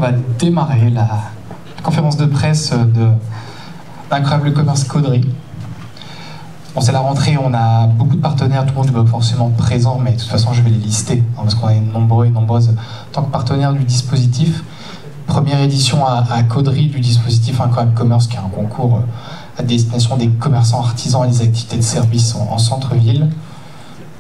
va démarrer la conférence de presse de l'Incroyable Commerce Caudry. Bon, c'est la rentrée, on a beaucoup de partenaires, tout le monde n'est pas forcément présent, mais de toute façon je vais les lister, hein, parce qu'on est nombreux et nombreuses en tant que partenaires du dispositif. Première édition à Caudry du dispositif Incroyable Commerce, qui est un concours à destination des commerçants artisans et des activités de service en centre-ville.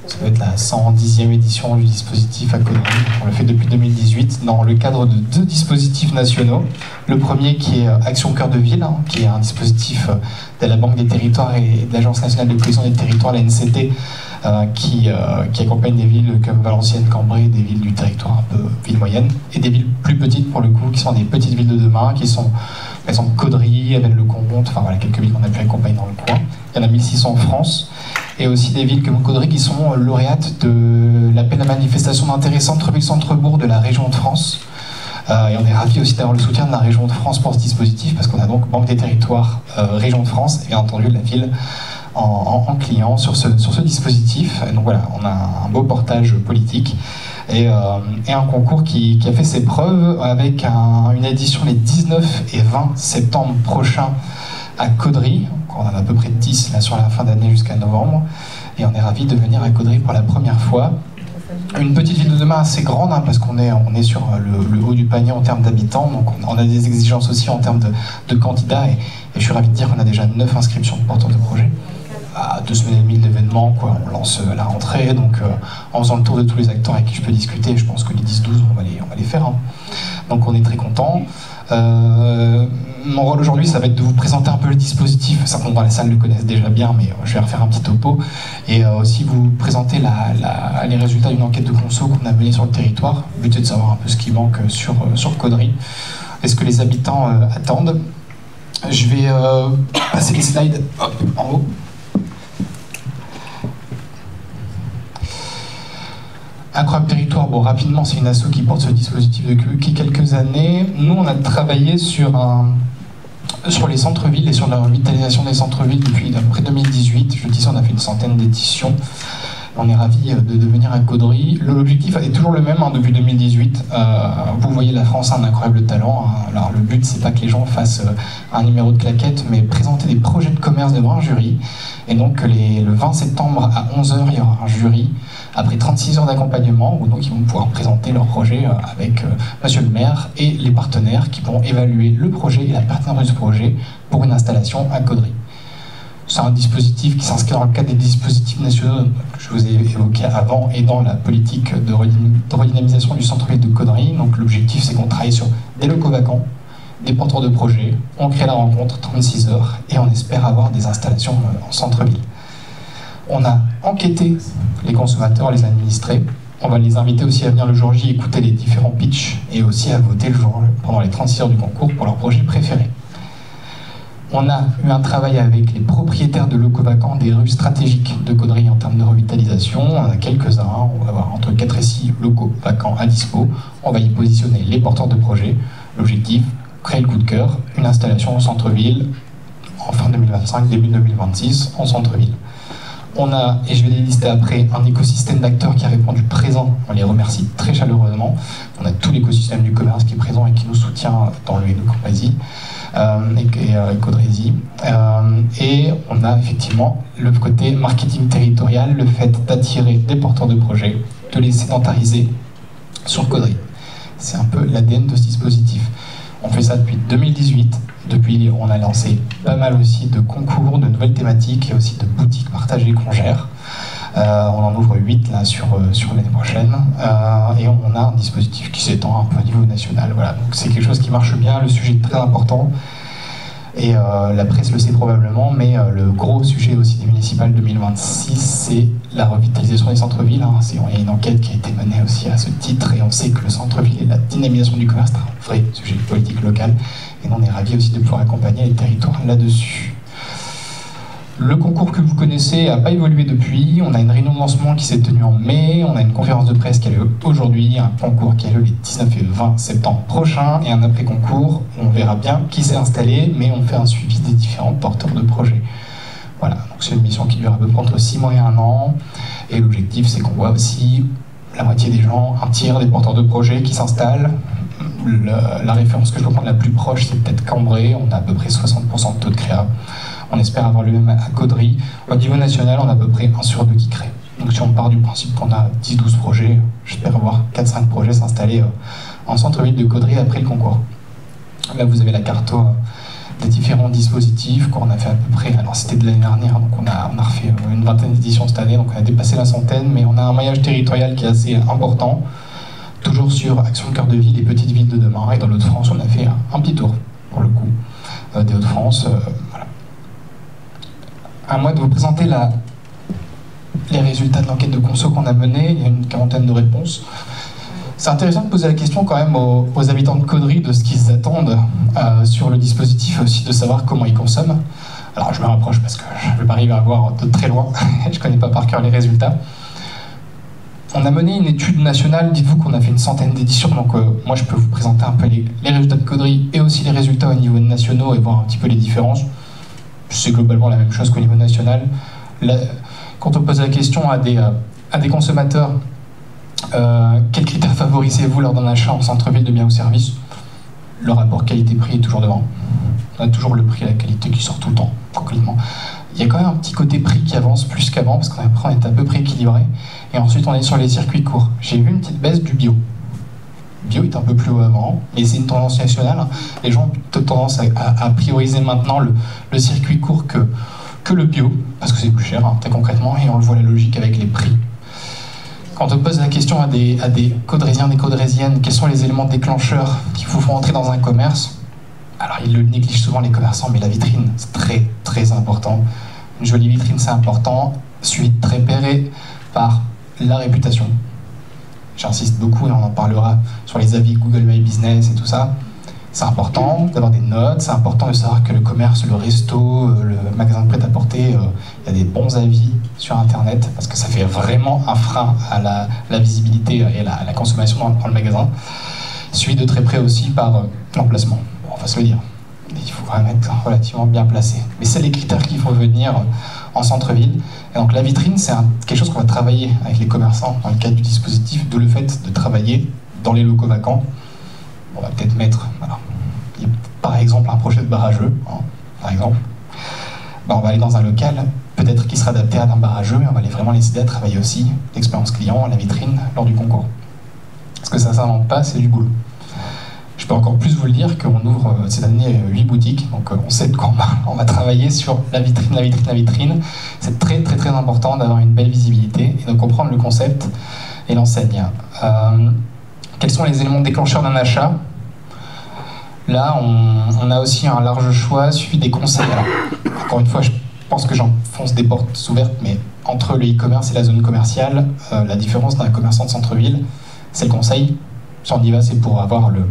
Ça doit être la 110e édition du dispositif à Caudry. On le fait depuis 2018 dans le cadre de 2 dispositifs nationaux. Le premier qui est Action Cœur de Ville, hein, qui est un dispositif de la Banque des Territoires et de l'Agence nationale de cohésion des territoires, la NCT, qui accompagne des villes comme Valenciennes, Cambrai, des villes du territoire un peu ville moyenne, et des villes plus petites pour le coup, qui sont des petites villes de demain, qui sont par exemple Caudry, Avesnes-le-Comte, enfin voilà, quelques villes qu'on a pu accompagner dans le coin. Il y en a 1600 en France, et aussi des villes comme Caudry qui sont lauréates de l'appel à manifestation d'intérêt centre-ville-centre-bourg de la région de France. Et on est ravis aussi d'avoir le soutien de la région de France pour ce dispositif, parce qu'on a donc Banque des Territoires, Région de France, et bien entendu la ville en client sur ce dispositif. Et donc voilà, on a un beau portage politique et un concours qui a fait ses preuves avec une édition les 19 et 20 septembre prochains à Caudry. On en a à peu près 10 là, sur la fin d'année jusqu'à novembre, et on est ravis de venir à Caudry pour la première fois. Une petite ville de demain assez grande, hein, parce qu'on est sur le haut du panier en termes d'habitants, donc on a des exigences aussi en termes de candidats, et je suis ravi de dire qu'on a déjà 9 inscriptions de porteurs de projets. À 2 semaines et demie d'événements, on lance la rentrée, donc en faisant le tour de tous les acteurs avec qui je peux discuter, je pense que les 10-12 on va les faire, hein. Donc on est très contents. Mon rôle aujourd'hui, ça va être de vous présenter un peu le dispositif. Certains dans la salle le connaissent déjà bien, mais je vais refaire un petit topo, et aussi vous présenter les résultats d'une enquête de conso qu'on a menée sur le territoire. Le but est de savoir un peu ce qui manque sur Caudry et ce que les habitants attendent. Je vais passer les slides en haut. Incroyable Territoire, bon, rapidement, c'est une asso qui porte ce dispositif depuis quelques années. Nous, on a travaillé sur les centres-villes et sur la revitalisation des centres-villes depuis après 2018. Je dis ça, on a fait une centaine d'éditions. On est ravis de venir à Caudry. L'objectif est toujours le même, hein, depuis 2018. Vous voyez, la France a un incroyable talent, hein. Alors le but, c'est pas que les gens fassent un numéro de claquette, mais présenter des projets de commerce devant un jury. Et donc le 20 septembre à 11h, il y aura un jury après 36 heures d'accompagnement, où donc ils vont pouvoir présenter leur projet avec monsieur le maire et les partenaires qui vont évaluer le projet et la pertinence de ce projet pour une installation à Caudry. C'est un dispositif qui s'inscrit dans le cadre des dispositifs nationaux que je vous ai évoqués avant et dans la politique de redynamisation du centre-ville de Caudry. Donc l'objectif, c'est qu'on travaille sur des locaux vacants, des porteurs de projets, on crée la rencontre 36 heures et on espère avoir des installations en centre-ville. On a enquêté les consommateurs, les administrés. On va les inviter aussi à venir le jour J écouter les différents pitchs et aussi à voter pendant les 36 heures du concours pour leur projet préféré. On a eu un travail avec les propriétaires de locaux vacants des rues stratégiques de Caudry en termes de revitalisation. On a quelques-uns, on va avoir entre 4 et 6 locaux vacants à dispo. On va y positionner les porteurs de projets. L'objectif, créer le coup de cœur, une installation au centre-ville en fin 2025, début 2026 en centre-ville. On a, et je vais les lister après, un écosystème d'acteurs qui a répondu présent. On les remercie très chaleureusement. On a tout l'écosystème du commerce qui est présent et qui nous soutient dans le Hainaut-Cambrésis et Caudrésie. Et on a effectivement le côté marketing territorial, le fait d'attirer des porteurs de projets, de les sédentariser sur Caudry. C'est un peu l'ADN de ce dispositif. On fait ça depuis 2018. Depuis, on a lancé pas mal aussi de concours, de nouvelles thématiques et aussi de boutiques partagées qu'on gère. On en ouvre 8 là, sur l'année prochaine. Et on a un dispositif qui s'étend un peu au niveau national. Voilà. Donc c'est quelque chose qui marche bien, le sujet est très important. Et la presse le sait probablement, mais le gros sujet aussi des municipales 2026, c'est la revitalisation des centres-villes. Hein. Il y a une enquête qui a été menée aussi à ce titre, et on sait que le centre-ville et la dynamisation du commerce, c'est un vrai sujet politique local. Et on est ravis aussi de pouvoir accompagner les territoires là-dessus. Le concours que vous connaissez n'a pas évolué depuis. On a une réunion de lancement qui s'est tenue en mai, on a une conférence de presse qui a lieu aujourd'hui, un concours qui a lieu les 19 et 20 septembre prochains, et un après-concours. On verra bien qui s'est installé, mais on fait un suivi des différents porteurs de projets. Voilà, donc c'est une mission qui dure à peu près entre 6 mois et 1 an, et l'objectif c'est qu'on voit aussi la moitié des gens, un tiers des porteurs de projets qui s'installent, La référence que je peux prendre la plus proche, c'est peut-être Cambrai, on a à peu près 60% de taux de créa. On espère avoir le même à Caudry. Au niveau national, on a à peu près 1 sur 2 qui crée. Donc si on part du principe qu'on a 10-12 projets, j'espère avoir 4-5 projets s'installer en centre-ville de Caudry après le concours. Là, vous avez la carte des différents dispositifs qu'on a fait à peu près, alors c'était de l'année dernière, donc on a refait une vingtaine d'éditions cette année, donc on a dépassé la centaine, mais on a un maillage territorial qui est assez important, toujours sur Action Cœur de Ville et Petites Villes de demain, et dans l'Hauts-de-France, on a fait un petit tour, pour le coup, des Hauts-de-France. Voilà. À moi de vous présenter les résultats de l'enquête de conso qu'on a menée, il y a une quarantaine de réponses. C'est intéressant de poser la question quand même aux habitants de Caudry de ce qu'ils attendent sur le dispositif, aussi de savoir comment ils consomment. Alors je me rapproche parce que je ne vais pas arriver à voir de très loin, je ne connais pas par cœur les résultats. On a mené une étude nationale, dites-vous qu'on a fait une centaine d'éditions, donc moi je peux vous présenter un peu les résultats de Caudry et aussi les résultats au niveau national et voir un petit peu les différences. C'est globalement la même chose qu'au niveau national. Quand on pose la question à des consommateurs, quels critères favorisez-vous lors d'un achat en centre-ville de biens ou services? Le rapport qualité-prix est toujours devant. On a toujours le prix et la qualité qui sort tout le temps, concrètement. Il y a quand même un petit côté prix qui avance plus qu'avant, parce qu'après on est à peu près équilibré. Et ensuite on est sur les circuits courts. J'ai vu une petite baisse du bio. Le bio est un peu plus haut avant, mais c'est une tendance nationale. Les gens ont plutôt tendance à prioriser maintenant le circuit court que le bio, parce que c'est plus cher, très concrètement, et on le voit la logique avec les prix. Quand on pose la question à des caudrésiens, des caudrésiennes, quels sont les éléments déclencheurs qui vous font entrer dans un commerce? Alors ils le négligent souvent les commerçants, mais la vitrine, c'est très très important. Une jolie vitrine, c'est important, suivi de très repéré par la réputation. J'insiste beaucoup et on en parlera sur les avis Google My Business et tout ça. C'est important d'avoir des notes, c'est important de savoir que le commerce, le resto, le magasin de prêt-à-porter, il y a des bons avis sur Internet, parce que ça fait vraiment un frein à la visibilité et à la consommation dans le magasin. Suivi de très près aussi par l'emplacement. Bon, on va se le dire, il faut quand même être relativement bien placé. Mais c'est les critères qu'il faut venir en centre-ville. Et donc la vitrine, c'est quelque chose qu'on va travailler avec les commerçants dans le cadre du dispositif, d'où le fait de travailler dans les locaux vacants. On va peut-être mettre, voilà, par exemple, un projet de barrageux, par exemple. Ben, on va aller dans un local, peut-être qui sera adapté à un barrageux, et on va vraiment les aider à travailler aussi l'expérience client, la vitrine, lors du concours. Parce que ça ne s'invente pas, c'est du boulot. Je peux encore plus vous le dire qu'on ouvre cette année 8 boutiques, donc on sait de quoi on parle. On va travailler sur la vitrine, la vitrine, la vitrine. C'est très très très important d'avoir une belle visibilité et de comprendre le concept et l'enseigne. Quels sont les éléments déclencheurs d'un achat? Là, on a aussi un large choix, suivi des conseils. Alors, encore une fois, je pense que j'enfonce des portes ouvertes, mais entre le e-commerce et la zone commerciale, la différence d'un commerçant de centre-ville, c'est le conseil. Si on y va, c'est pour avoir le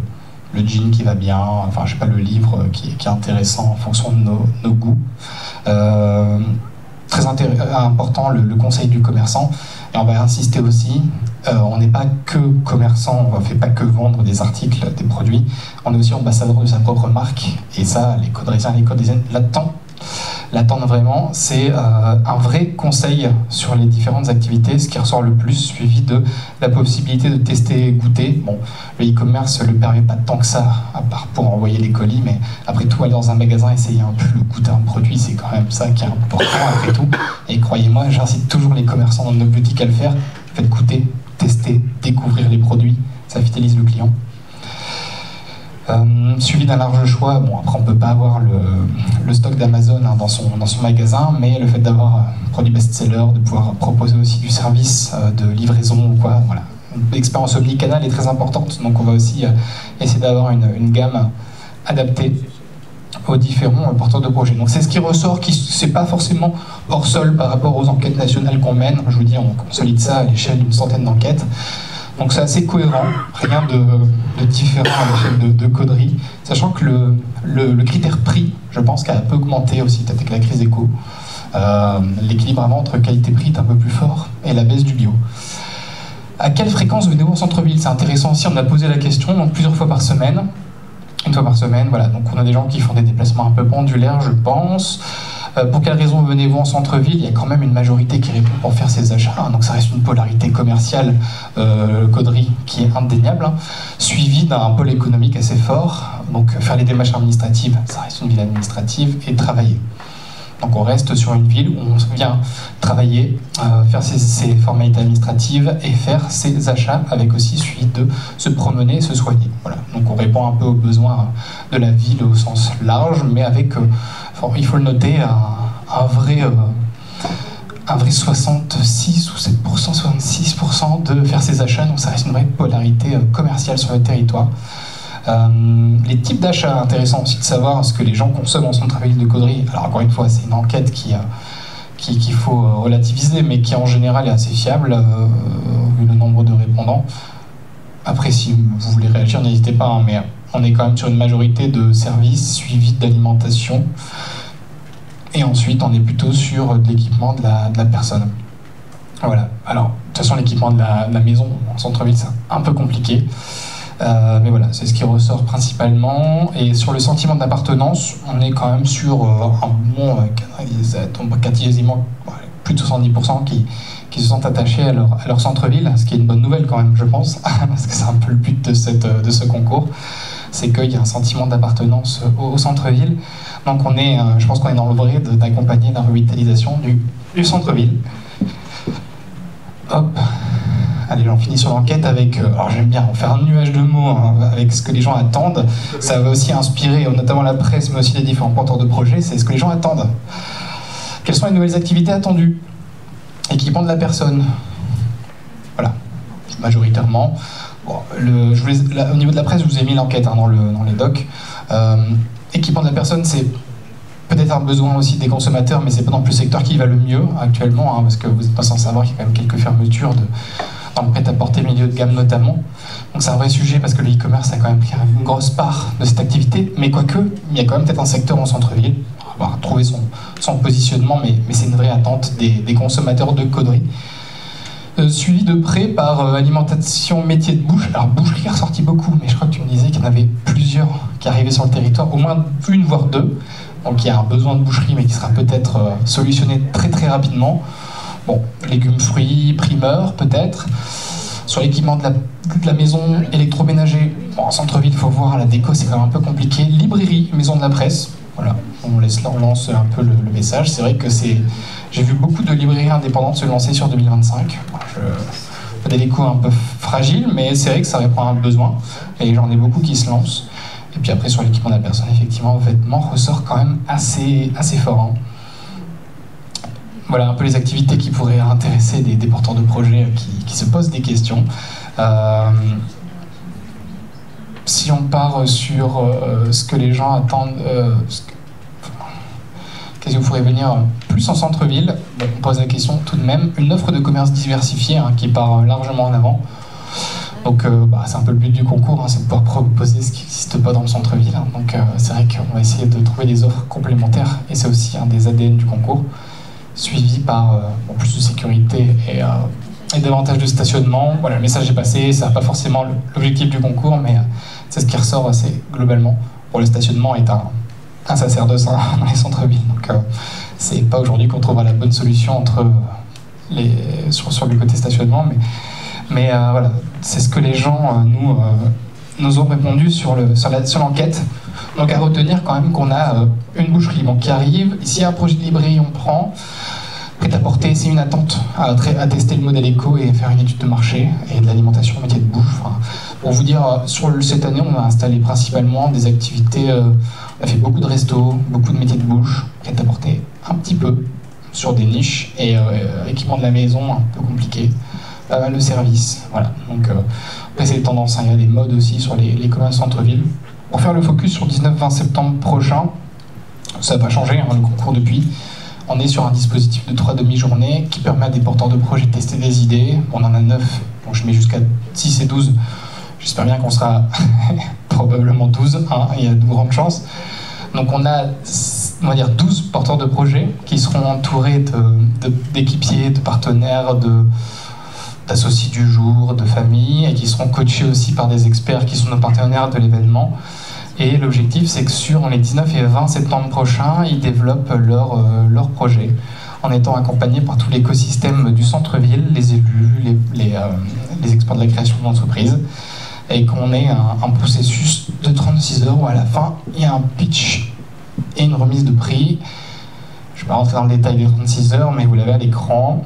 jean qui va bien, enfin, je sais pas, le livre qui est intéressant en fonction de nos goûts. Très important, le conseil du commerçant. Et on va insister aussi, on n'est pas que commerçant, on ne fait pas que vendre des articles, des produits, on est aussi ambassadeur de sa propre marque, et ça, les caudrésiens et les caudrésiennes l'attendent vraiment. C'est un vrai conseil sur les différentes activités, ce qui ressort le plus, suivi de la possibilité de tester et goûter. Bon, le e-commerce ne le permet pas tant que ça, à part pour envoyer les colis, mais après tout, aller dans un magasin, essayer un peu de goûter un produit, c'est quand même ça qui est important après tout. Et croyez-moi, j'incite toujours les commerçants dans nos boutiques à le faire. Faites goûter, tester, découvrir les produits, ça fidélise le client. Suivi d'un large choix, bon après on peut pas avoir le stock d'Amazon dans son magasin, mais le fait d'avoir un produit best-seller, de pouvoir proposer aussi du service de livraison ou quoi, voilà. L'expérience omnicanal est très importante, donc on va aussi essayer d'avoir une gamme adaptée aux différents porteurs de projets. Donc c'est ce qui ressort, c'est pas forcément hors sol par rapport aux enquêtes nationales qu'on mène. Je vous dis, on consolide ça à l'échelle d'une centaine d'enquêtes. Donc c'est assez cohérent, rien de différent à l'échelle de Caudry, sachant que le critère prix, je pense, qu'il a un peu augmenté aussi, peut-être avec la crise éco. L'équilibre avant entre qualité-prix est un peu plus fort, et la baisse du bio. À quelle fréquence venez-vous en centre-ville? C'est intéressant aussi, on a posé la question, donc plusieurs fois par semaine. Une fois par semaine, voilà. Donc on a des gens qui font des déplacements un peu pendulaires, je pense. Pour quelles raisons venez-vous en centre-ville? Il y a quand même une majorité qui répond pour faire ses achats, hein, donc ça reste une polarité commerciale, Caudry, qui est indéniable, hein, suivie d'un pôle économique assez fort, donc faire les démarches administratives, ça reste une ville administrative, et travailler. Donc on reste sur une ville où on vient travailler, faire ses formalités administratives et faire ses achats, avec aussi suivi de se promener, se soigner. Voilà. Donc on répond un peu aux besoins de la ville au sens large, mais avec, il faut le noter, un vrai 66 ou 7%, 66% de faire ses achats, donc ça reste une vraie polarité commerciale sur le territoire. Les types d'achats, intéressant aussi de savoir ce que les gens consomment en centre-ville de Caudry. Alors encore une fois, c'est une enquête qu'il faut relativiser, mais qui en général est assez fiable, vu le nombre de répondants. Après, si vous voulez réagir, n'hésitez pas, hein, mais on est quand même sur une majorité de services suivis d'alimentation. Et ensuite, on est plutôt sur de l'équipement de la personne. Voilà. Alors, de toute façon, l'équipement de la maison en centre-ville, c'est un peu compliqué. Mais voilà, c'est ce qui ressort principalement. Et sur le sentiment d'appartenance, on est quand même sur un bon quasiment plus de 70% qui se sentent attachés à leur centre-ville, ce qui est une bonne nouvelle quand même, je pense, parce que c'est un peu le but de ce concours, c'est qu'il y a un sentiment d'appartenance au centre-ville. Donc je pense qu'on est dans le vrai d'accompagner la revitalisation du centre-ville. Hop. Allez, j'en finis sur l'enquête avec, alors j'aime bien faire un nuage de mots, hein, avec ce que les gens attendent. Ça va aussi inspirer notamment la presse, mais aussi les différents porteurs de projets, c'est ce que les gens attendent. Quelles sont les nouvelles activités attendues? Équipement de la personne. Voilà, majoritairement. Bon, au niveau de la presse, je vous ai mis l'enquête, hein, dans les docs. Équipement de la personne, c'est peut-être un besoin aussi des consommateurs, mais c'est pas non plus le secteur qui va le mieux actuellement, hein, parce que vous n'êtes pas sans savoir qu'il y a quand même quelques fermetures dans le prêt-à-porter milieu de gamme notamment. Donc c'est un vrai sujet parce que le e-commerce a quand même pris une grosse part de cette activité, mais quoique, il y a quand même peut-être un secteur en centre-ville, on va trouver son positionnement, mais c'est une vraie attente des consommateurs de Caudry. Suivi de près par alimentation métier de bouche. Alors boucherie est ressorti beaucoup, mais je crois que tu me disais qu'il y en avait plusieurs qui arrivaient sur le territoire, au moins une voire deux. Donc il y a un besoin de boucherie, mais qui sera peut-être solutionné très très rapidement. Bon, légumes, fruits, primeurs peut-être. Sur l'équipement de la maison, électroménager, bon, en centre-ville, il faut voir, la déco c'est quand même un peu compliqué. Librairie, maison de la presse, voilà, on lance un peu le message. C'est vrai que j'ai vu beaucoup de librairies indépendantes se lancer sur 2025. Des décos un peu fragiles, mais c'est vrai que ça répond à un besoin, et j'en ai beaucoup qui se lancent. Et puis après, sur l'équipement de la personne, effectivement, vêtements ressort quand même assez fort. Hein. Voilà un peu les activités qui pourraient intéresser des porteurs de projets qui se posent des questions. Si on part sur ce que les gens attendent, qu'est-ce que vous pourrez venir plus en centre-ville, on pose la question tout de même, une offre de commerce diversifiée, hein, qui part largement en avant. Donc c'est un peu le but du concours, hein, c'est de pouvoir proposer ce qui n'existe pas dans le centre-ville. Hein. Donc c'est vrai qu'on va essayer de trouver des offres complémentaires, et c'est aussi un des ADN du concours, suivi par plus de sécurité et davantage de stationnement. Voilà, le message est passé, ça n'a pas forcément l'objectif du concours, mais c'est ce qui ressort assez globalement. Pour le stationnement est un sacerdoce, hein, dans les centres-villes, donc c'est pas aujourd'hui qu'on trouvera la bonne solution sur le côté stationnement, mais voilà, c'est ce que les gens nous ont répondu sur l'enquête. Donc à retenir quand même qu'on a une boucherie qui arrive. Ici, il y a un projet de librairie, on prend. Prêt-à-porter, c'est une attente à tester le modèle éco et faire une étude de marché, et de l'alimentation métier de bouche. Enfin, pour vous dire, cette année, on a installé principalement des activités. On a fait beaucoup de restos, beaucoup de métiers de bouche, prêt-à-porter un petit peu sur des niches, et équipement de la maison un peu compliqué. Pas mal de services, voilà. Donc après c'est les tendances, hein. Il y a des modes aussi sur les commerces centre-ville. Pour faire le focus sur 19-20 septembre prochain, ça n'a pas changé, hein, le concours depuis. On est sur un dispositif de 3 demi-journées qui permet à des porteurs de projets de tester des idées. On en a 9, bon, je mets jusqu'à 6 et 12. J'espère bien qu'on sera probablement 12, hein, il y a de grandes chances. Donc on va dire 12 porteurs de projets qui seront entourés d'équipiers, de partenaires, d'associés du jour, de familles, et qui seront coachés aussi par des experts qui sont nos partenaires de l'événement. Et l'objectif, c'est que sur les 19 et 20 septembre prochains, ils développent leur projet en étant accompagnés par tout l'écosystème du centre-ville, les élus, les experts de la création d'entreprise, et qu'on ait un processus de 36 heures où à la fin, il y a un pitch et une remise de prix. Je ne vais pas rentrer dans le détail des 36 heures, mais vous l'avez à l'écran.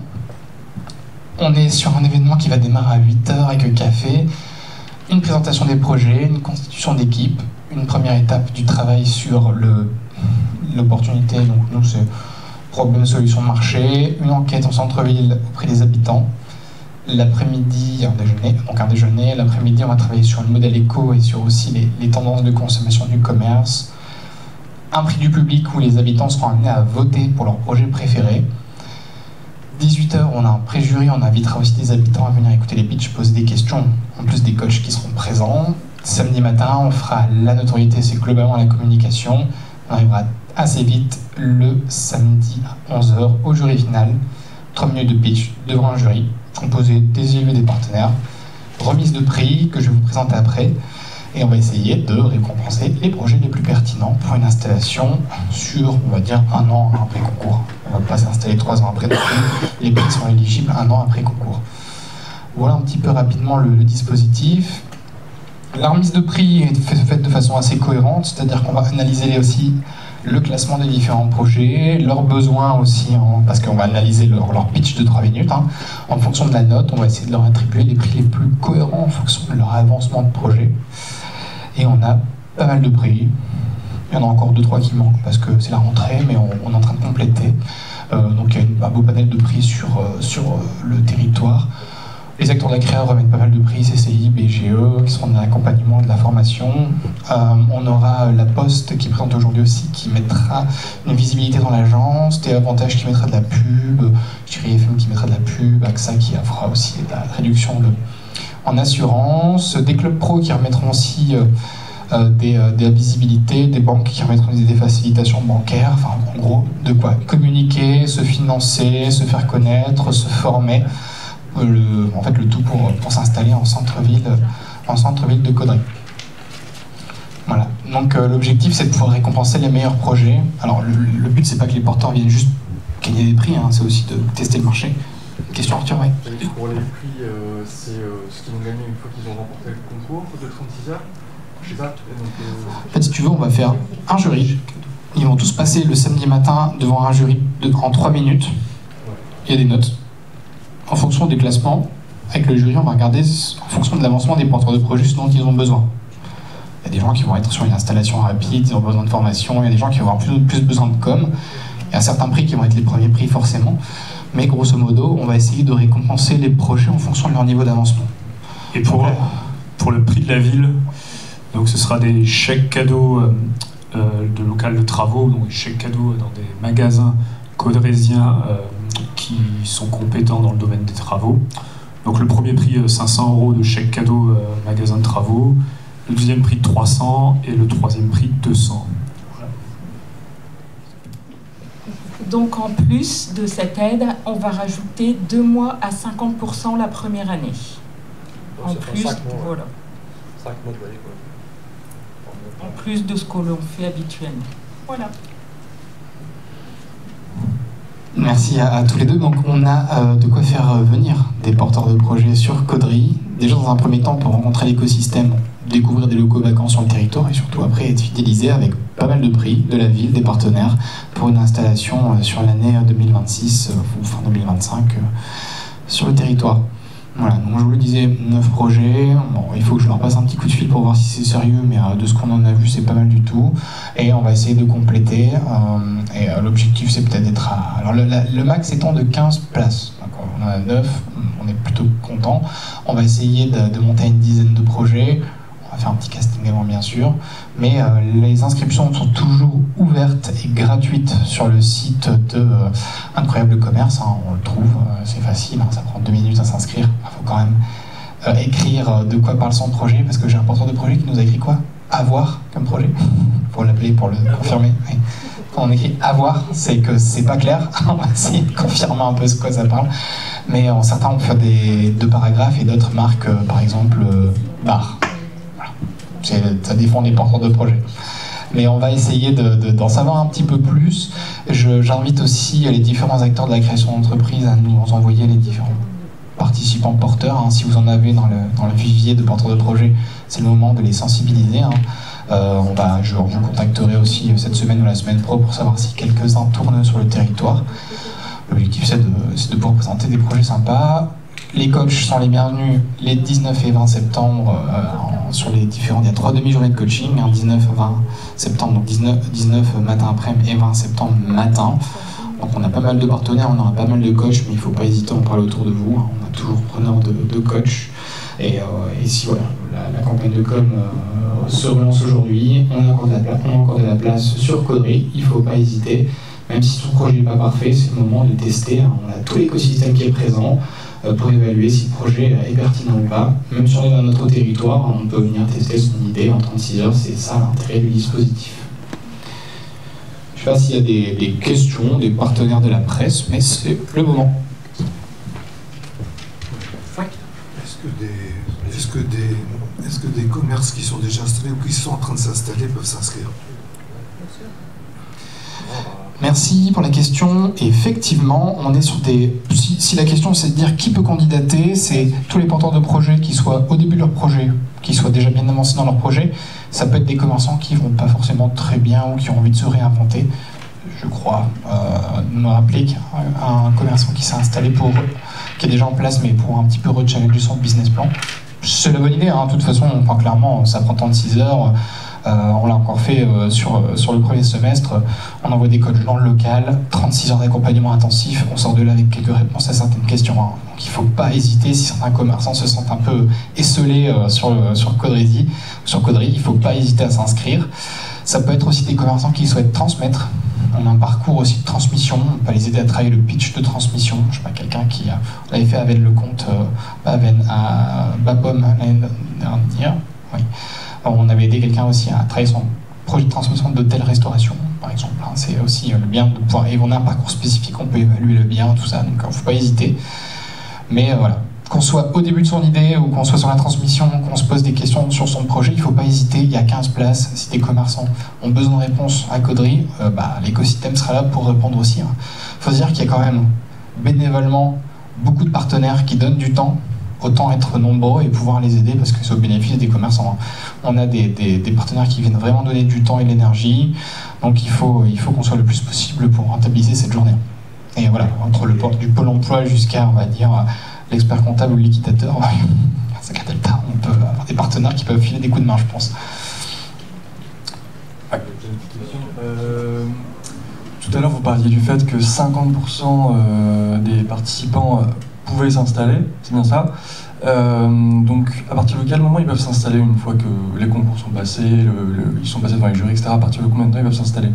On est sur un événement qui va démarrer à 8 heures avec un café, une présentation des projets, une constitution d'équipe, une première étape du travail sur l'opportunité, donc nous c'est problème, solution, marché, une enquête en centre-ville auprès des habitants. L'après-midi, un déjeuner. L'après-midi, on va travailler sur le modèle éco et sur aussi les tendances de consommation du commerce. Un prix du public où les habitants seront amenés à voter pour leur projet préféré. 18h, on a un pré-jury, on invitera aussi des habitants à venir écouter les pitchs, poser des questions, en plus des coachs qui seront présents. Samedi matin, on fera la notoriété, c'est globalement la communication. On arrivera assez vite le samedi à 11h au jury final. 3 minutes de pitch devant un jury, composé des élus et des partenaires. Remise de prix que je vais vous présenter après. Et on va essayer de récompenser les projets les plus pertinents pour une installation sur, on va dire, 1 an après concours. On ne va pas s'installer 3 ans après, donc les prix sont éligibles 1 an après concours. Voilà un petit peu rapidement le dispositif. La remise de prix est faite de façon assez cohérente, c'est-à-dire qu'on va analyser aussi le classement des différents projets, leurs besoins aussi, parce qu'on va analyser leur pitch de 3 minutes. En fonction de la note, on va essayer de leur attribuer les prix les plus cohérents en fonction de leur avancement de projet. Et on a pas mal de prix. Il y en a encore 2-3 qui manquent parce que c'est la rentrée, mais on est en train de compléter. Donc il y a un beau panel de prix sur le territoire. Les acteurs de la créa remettent pas mal de prix, CCI, BGE, qui seront dans l'accompagnement de la formation. On aura la Poste qui présente aujourd'hui aussi, qui mettra une visibilité dans l'agence, des avantages qui mettra de la pub, Chérie FM qui mettra de la pub, AXA qui fera aussi de la réduction en assurance, des clubs pro qui remettront aussi de la visibilité, des banques qui remettront des facilitations bancaires, enfin en gros, de quoi communiquer, se financer, se faire connaître, se former. En fait, le tout pour s'installer en centre-ville de Caudry. Voilà. Donc l'objectif, c'est de pouvoir récompenser les meilleurs projets. Alors le but, c'est pas que les porteurs viennent juste gagner des prix, c'est aussi de tester le marché. Question Arthur, oui. Pour les prix, c'est ce qu'ils vont gagner une fois qu'ils ont remporté le concours de 36 heures. Je sais pas. En fait, si tu veux, on va faire un jury. Ils vont tous passer le samedi matin devant un jury en 3 minutes. Il y a des notes. En fonction des classements, avec le jury, on va regarder en fonction de l'avancement des porteurs de projets ce dont ils ont besoin. Il y a des gens qui vont être sur une installation rapide, ils ont besoin de formation, il y a des gens qui vont avoir plus besoin de com. Il y a certains prix qui vont être les premiers prix forcément, mais grosso modo, on va essayer de récompenser les projets en fonction de leur niveau d'avancement. Et pour le prix de la ville, donc ce sera des chèques cadeaux de local de travaux, donc des chèques cadeaux dans des magasins caudrésiens qui sont compétents dans le domaine des travaux. Donc le premier prix 500 € de chèque cadeau magasin de travaux, le deuxième prix 300 et le troisième prix 200. Voilà. Donc en plus de cette aide, on va rajouter 2 mois à 50% la première année. En plus, voilà. 5 mois de loyer, quoi. En plus de ce que l'on fait habituellement. Voilà. Merci à tous les deux. Donc on a de quoi faire venir des porteurs de projets sur Caudry. Déjà dans un premier temps pour rencontrer l'écosystème, découvrir des locaux vacants sur le territoire et surtout après être fidélisé avec pas mal de prix de la ville, des partenaires pour une installation sur l'année 2026 ou fin 2025 sur le territoire. Voilà, donc je vous le disais, 9 projets. Bon, il faut que je leur passe un petit coup de fil pour voir si c'est sérieux, mais de ce qu'on en a vu, c'est pas mal du tout. Et on va essayer de compléter. Et l'objectif, c'est peut-être d'être à... Alors le max étant de 15 places. On en a 9, on est plutôt content. On va essayer de monter à une dizaine de projets. On va faire un petit casting avant, bien sûr. Mais les inscriptions sont toujours ouvertes et gratuites sur le site de Incroyable Commerce. On le trouve, c'est facile, ça prend 2 minutes à s'inscrire. Il faut quand même écrire de quoi parle son projet, parce que j'ai un porteur de projet qui nous a écrit quoi ? Avoir comme projet. Pour l'appeler, pour le confirmer. Oui. Quand on écrit avoir, c'est que c'est pas clair. On va essayer de confirmer un peu ce quoi ça parle. Mais certains ont fait 2 paragraphes et d'autres marquent, par exemple, bar. Ça défend les porteurs de projets. Mais on va essayer d'en savoir un petit peu plus. J'invite aussi les différents acteurs de la création d'entreprise à nous envoyer les différents participants porteurs. Si vous en avez dans le vivier de porteurs de projets, c'est le moment de les sensibiliser. Je vous contacterai aussi cette semaine ou la semaine pro pour savoir si quelques-uns tournent sur le territoire. L'objectif, c'est de pouvoir présenter des projets sympas. Les coachs sont les bienvenus les 19 et 20 septembre sur les différents. Il y a 3 demi-journées de coaching, 19 et 20 septembre, donc 19 matin après-midi et 20 septembre matin. Donc on a pas mal de partenaires, on aura pas mal de coachs, mais il ne faut pas hésiter à en parler autour de vous. On a toujours preneur de coachs. Et si voilà, la campagne de com se relance aujourd'hui, on a encore de la place sur Codery, il ne faut pas hésiter. Même si ton projet n'est pas parfait, c'est le moment de le tester. On a tout l'écosystème qui est présent pour évaluer si le projet est pertinent ou pas. Même si on est dans notre territoire, on peut venir tester son idée en 36 heures, c'est ça l'intérêt du dispositif. Je ne sais pas s'il y a des questions des partenaires de la presse, mais c'est le moment. Est-ce que des commerces qui sont déjà installés ou qui sont en train de s'installer peuvent s'inscrire? Merci pour la question. Effectivement, on est sur des... Si la question c'est de dire qui peut candidater, c'est tous les porteurs de projets qui soient au début de leur projet, qui soient déjà bien avancés dans leur projet. Ça peut être des commerçants qui vont pas forcément très bien ou qui ont envie de se réinventer. Je crois me rappeler qu'il y a un commerçant qui s'est installé qui est déjà en place, mais pour un petit peu rechallenger son business plan. C'est la bonne idée, de toute façon, clairement, ça prend 36 heures. On l'a encore fait sur le premier semestre. On envoie des coachs dans le local, 36 heures d'accompagnement intensif. On sort de là avec quelques réponses à certaines questions. Donc il ne faut pas hésiter, si certains commerçants se sentent un peu esselés sur Codery, il ne faut pas hésiter à s'inscrire. Ça peut être aussi des commerçants qui souhaitent transmettre. On a un parcours aussi de transmission. On peut les aider à travailler le pitch de transmission. Je ne sais pas, quelqu'un qui l'avait fait avec le compte à Babom l'année dernière. Oui. On avait aidé quelqu'un aussi à travailler son projet de transmission d'hôtel-restauration, par exemple. C'est aussi le bien de pouvoir... Et on a un parcours spécifique, on peut évaluer le bien, tout ça, donc il ne faut pas hésiter. Mais voilà, qu'on soit au début de son idée ou qu'on soit sur la transmission, qu'on se pose des questions sur son projet, il ne faut pas hésiter, il y a 15 places. Si des commerçants ont besoin de réponses à Codery, l'écosystème sera là pour répondre aussi. Il faut se dire qu'il y a quand même bénévolement beaucoup de partenaires qui donnent du temps. Autant être nombreux et pouvoir les aider parce que c'est au bénéfice des commerçants. On a des partenaires qui viennent vraiment donner du temps et de l'énergie, donc il faut qu'on soit le plus possible pour rentabiliser cette journée. Et voilà, entre du pôle emploi jusqu'à, on va dire, l'expert comptable ou le liquidateur, ça crée delta. On peut avoir des partenaires qui peuvent filer des coups de main, je pense. Ouais. Tout à l'heure, vous parliez du fait que 50% des participants pouvaient s'installer, c'est bien ça. Donc, à partir de quel moment ils peuvent s'installer une fois que les concours sont passés, ils sont passés devant les jurys, etc. À partir de combien de temps ils peuvent s'installer?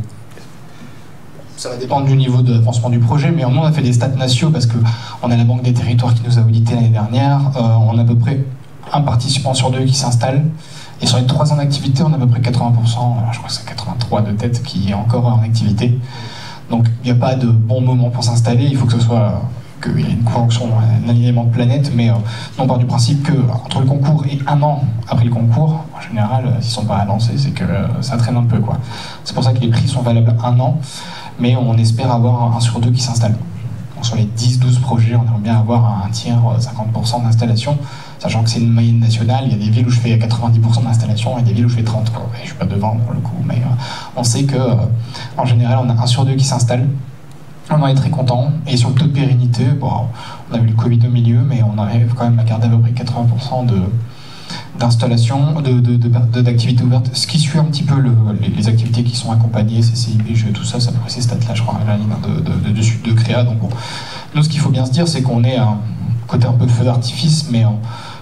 Ça va dépendre du niveau d'avancement du projet, mais nous on a fait des stats nationaux parce qu'on a la Banque des Territoires qui nous a audité l'année dernière. On a à peu près un participant sur 2 qui s'installe. Et sur les 3 ans d'activité, on a à peu près 80%, je crois que c'est 83 de tête qui est encore en activité. Donc il n'y a pas de bon moment pour s'installer, il faut que ce soit... qu'il y ait une conjonction, un alignement de planète, mais on part du principe qu'entre le concours et 1 an après le concours, en général, s'ils ne sont pas annoncés, c'est que ça traîne un peu, quoi. C'est pour ça que les prix sont valables 1 an, mais on espère avoir 1 sur 2 qui s'installe. Sur les 10-12 projets, on aimerait bien avoir un tiers, 50% d'installation, sachant que c'est une moyenne nationale. Il y a des villes où je fais 90% d'installation et des villes où je fais 30%. Je ne suis pas devant pour le coup, mais on sait qu'en général, on a 1 sur 2 qui s'installe. On en est très content. Et sur le taux de pérennité, on a eu le Covid au milieu, mais on arrive quand même à garder à peu près 80% d'installation, d'activités ouvertes. Ce qui suit un petit peu les activités qui sont accompagnées, CCI, BGE, tout ça, ça peut ces stats-là, je crois, la ligne de créa. Donc bon, nous, ce qu'il faut bien se dire, c'est qu'on est à un côté un peu de feu d'artifice, mais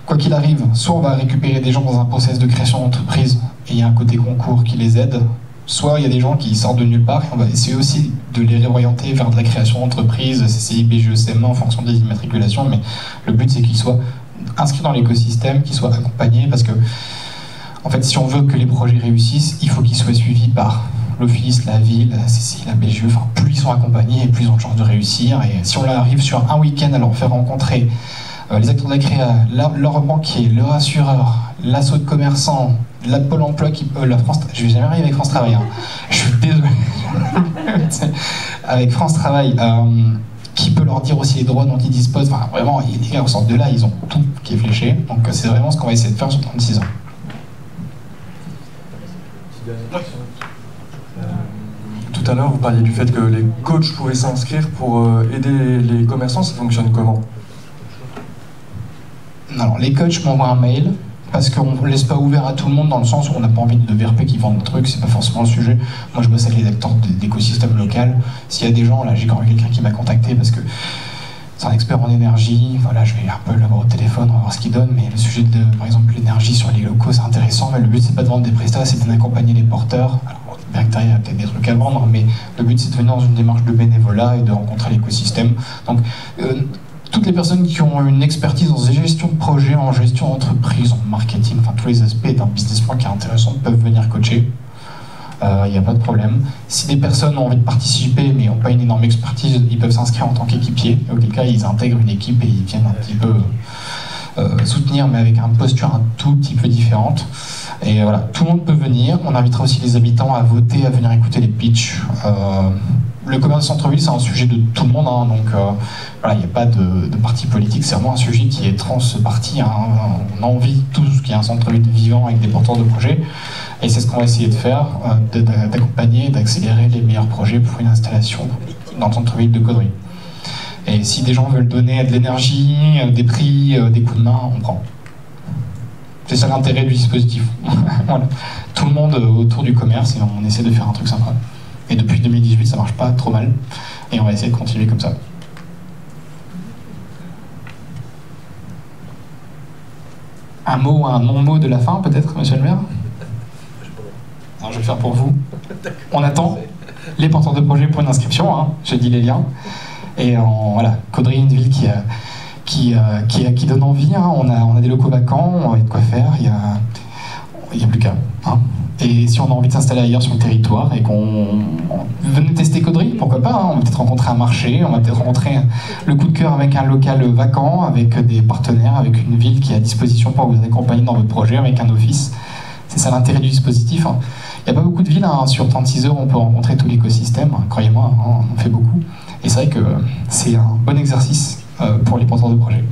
quoi qu'il arrive, soit on va récupérer des gens dans un process de création d'entreprise, et il y a un côté concours qui les aide, soit il y a des gens qui sortent de nulle part, et on va essayer aussi de les réorienter vers de la création d'entreprise, CCI, BGE, CM1, en fonction des immatriculations, mais le but c'est qu'ils soient inscrits dans l'écosystème, qu'ils soient accompagnés, parce que, en fait, si on veut que les projets réussissent, il faut qu'ils soient suivis par l'office, la ville, la CCI, la BGE, enfin, plus ils sont accompagnés et plus ils ont de chances de réussir, et si on arrive sur un week-end à leur faire rencontrer les acteurs de la créa, leur banquier, leur assureur, l'assaut de commerçants, la Pôle emploi, la France, je vais jamais arriver avec France Travail, hein. Je suis désolé. Avec France Travail, qui peut leur dire aussi les droits dont ils disposent. Enfin, vraiment, les gars, au centre de là, ils ont tout qui est fléché. Donc c'est vraiment ce qu'on va essayer de faire sur 36 ans. Tout à l'heure, vous parliez du fait que les coachs pouvaient s'inscrire pour aider les commerçants. Ça fonctionne comment? Alors, les coachs m'envoient un mail, parce qu'on ne laisse pas ouvert à tout le monde, dans le sens où on n'a pas envie de VRP qui vendent des trucs, c'est pas forcément le sujet. Moi, je bosse avec les acteurs d'écosystème local. S'il y a des gens, là, j'ai quand même quelqu'un qui m'a contacté parce que c'est un expert en énergie. Voilà, je vais un peu l'avoir au téléphone, on va voir ce qu'il donne. Mais le sujet de, par exemple, l'énergie sur les locaux, c'est intéressant. Mais le but, c'est pas de vendre des prestats, c'est d'accompagner les porteurs. Alors, bien que derrière, il y a peut-être des trucs à vendre, mais le but, c'est de venir dans une démarche de bénévolat et de rencontrer l'écosystème. Donc, toutes les personnes qui ont une expertise dans la gestion de projet, en gestion d'entreprise, en marketing, enfin tous les aspects d'un business plan qui est intéressant peuvent venir coacher. Il n'y a pas de problème. Si des personnes ont envie de participer mais n'ont pas une énorme expertise, ils peuvent s'inscrire en tant qu'équipier. Auquel cas, ils intègrent une équipe et ils viennent un petit peu soutenir, mais avec une posture un tout petit peu différente. Et voilà, tout le monde peut venir. On invitera aussi les habitants à voter, à venir écouter les pitchs. Le commerce de centre-ville, c'est un sujet de tout le monde, hein, donc voilà, il n'y a pas de parti politique, c'est vraiment un sujet qui est transparti, hein, on a envie tous qu'il y ait un centre-ville vivant avec des porteurs de projets, et c'est ce qu'on va essayer de faire, d'accompagner, d'accélérer les meilleurs projets pour une installation dans le centre-ville de Caudry. Et si des gens veulent donner de l'énergie, des prix, des coups de main, on prend. C'est ça l'intérêt du dispositif. Voilà. Tout le monde autour du commerce, et on essaie de faire un truc sympa. Et depuis 2018, ça marche pas trop mal. Et on va essayer de continuer comme ça. Un mot ou un non-mot de la fin, peut-être, monsieur le maire? Alors, je vais le faire pour vous. On attend les porteurs de projet pour une inscription, hein. J'ai dit les liens. Et voilà, Caudry, une ville qui donne envie, hein. On a des locaux vacants, on a de quoi faire, il y a plus qu'à. Hein. Et si on a envie de s'installer ailleurs sur le territoire et qu'on venait tester Caudry, pourquoi pas, hein. On va peut-être rencontrer un marché, on va peut-être rencontrer le coup de cœur avec un local vacant, avec des partenaires, avec une ville qui est à disposition pour vous accompagner dans votre projet, avec un office. C'est ça l'intérêt du dispositif, hein. Il n'y a pas beaucoup de villes, hein. Sur 36 heures, on peut rencontrer tout l'écosystème, hein. Croyez-moi, hein, on en fait beaucoup. Et c'est vrai que c'est un bon exercice pour les porteurs de projet.